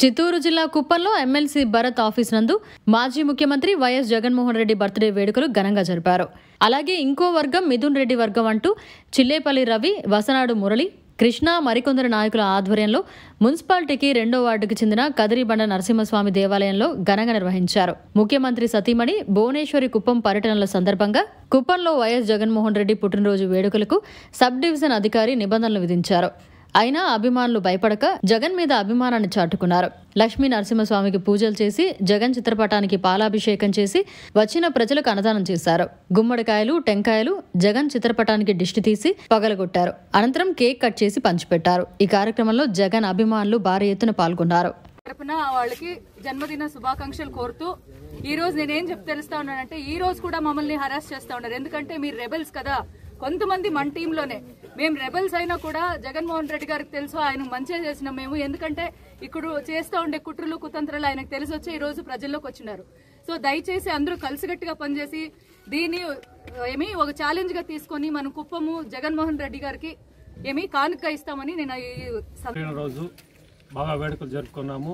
చిత్తూరు జిల్లా కుప్పంలో MLC Bharat office నందు మాజీ ముఖ్యమంత్రి వైఎస్ జగన్మోహన్ రెడ్డి బర్త్డే వేడుకలు ఘనంగా జరిపారు. అలాగే ఇంకో వర్గం మిథున్ రెడ్డి వర్గం అంటూ చిల్లేపల్లి రవి, వసనాడు మురళి, కృష్ణ మరికొందరు నాయకుల ఆధ్వర్యంలో మున్సిపాలిటీకి 2వ వార్డుకు చెందిన కదిరిబండ నరసింహస్వామి దేవాలయంలో ఘనంగా నిర్వహించారు. ముఖ్యమంత్రి సతీమణి భువనేశ్వరి కుప్పం పర్యటనల సందర్భంగా కుప్పంలో వైఎస్ జగన్మోహన్ రెడ్డి పుట్టినరోజు వేడుకలకు సబ్ డివిజన్ అధికారి నిబంధనలు విధించారు. అయినా అభిమానులు భయపడక జగన్ మీద అభిమానాన్ని చాటుకున్నారు. లక్ష్మీ నరసింహస్వామికి పూజలు చేసి జగన్ చిత్రపటానికి పాలాభిషేకం చేసి వచ్చిన ప్రజలకు అన్నదానం చేశారు. గుమ్మడికాయలు, టెంకాయలు జగన్ చిత్రపటానికి దిష్టి తీసి పగలగొట్టారు. అనంతరం కేక్ కట్ చేసి పంచిపెట్టారు. ఈ కార్యక్రమంలో జగన్ అభిమానులు భారీ ఎత్తున పాల్గొన్నారు. వాళ్ళకి జన్మదిన శుభాకాంక్షలు కోరుతూ ఈ రోజు నేనేం తెలుస్తా ఉన్నానంటే, ఈ రోజు కూడా మమ్మల్ని హరాస్ చేస్తా ఉన్నారు. ఎందుకంటే మీరు రెబెల్స్ కదా, కొంతమంది మన టీంలోనే మేము రెబెల్స్ అయినా కూడా జగన్మోహన్ రెడ్డి గారికి తెలుసు ఆయన మంచిగా చేసినాం మేము. ఎందుకంటే ఇక్కడ చేస్తూ ఉండే కుట్రలు కుతంత్రాలు ఆయనకు తెలిసి వచ్చి ఈ రోజు ప్రజల్లోకి వచ్చినారు. సో దయచేసి అందరూ కలిసిగట్టిగా పనిచేసి దీన్ని ఒక ఛాలెంజ్ గా తీసుకొని మనం కుప్పము జగన్మోహన్ రెడ్డి గారికి కానుక ఇస్తామని నేను రోజు బాగా వేడుకలు జరుపుకున్నాము.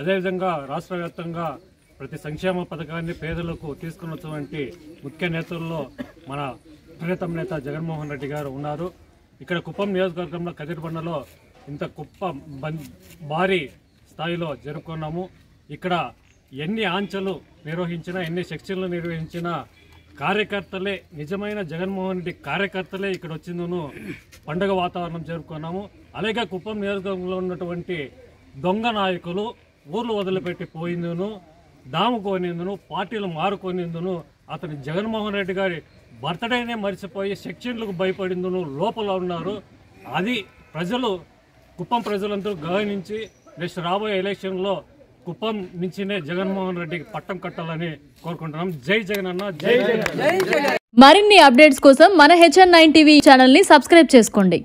అదేవిధంగా రాష్ట్ర వ్యాప్తంగా ప్రతి సంక్షేమ పథకాన్ని పేదలకు తీసుకున్నటువంటి ముఖ్య నేతల్లో మన ప్రియతమ నేత జగన్మోహన్ రెడ్డి గారు ఉన్నారు. ఇక్కడ కుప్పం నియోజకవర్గంలో కదిరిబండలో ఇంత భారీ స్థాయిలో జరుపుకున్నాము. ఇక్కడ ఎన్ని ఆంక్షలు నిర్వహించినా, ఎన్ని సెక్షన్లు నిర్వహించినా కార్యకర్తలే, నిజమైన జగన్మోహన్ రెడ్డి కార్యకర్తలే ఇక్కడ వచ్చిందును పండుగ వాతావరణం జరుపుకున్నాము. అలాగే కుప్పం నియోజకవర్గంలో ఉన్నటువంటి దొంగ నాయకులు ఊర్లు వదిలిపెట్టి పోయిందును, దాముకోనిందును, పార్టీలు మారుకోనిందును, అతని జగన్మోహన్ రెడ్డి గారి బర్త్డేనే మర్చిపోయి సెక్షన్లకు భయపడిందును లోపల ఉన్నారు. అది కుప్పం ప్రజలందరూ గమనించి నెక్స్ట్ రాబోయే ఎలక్షన్లో కుప్పం నుంచినే జగన్మోహన్ రెడ్డికి పట్టం కట్టాలని కోరుకుంటున్నాం. జై జగన్ అన్న, జై జగన్. మరిన్ని అప్డేట్స్ కోసం మన HN9 టీవీ ఛానల్ ని సబ్స్క్రైబ్ చేసుకోండి.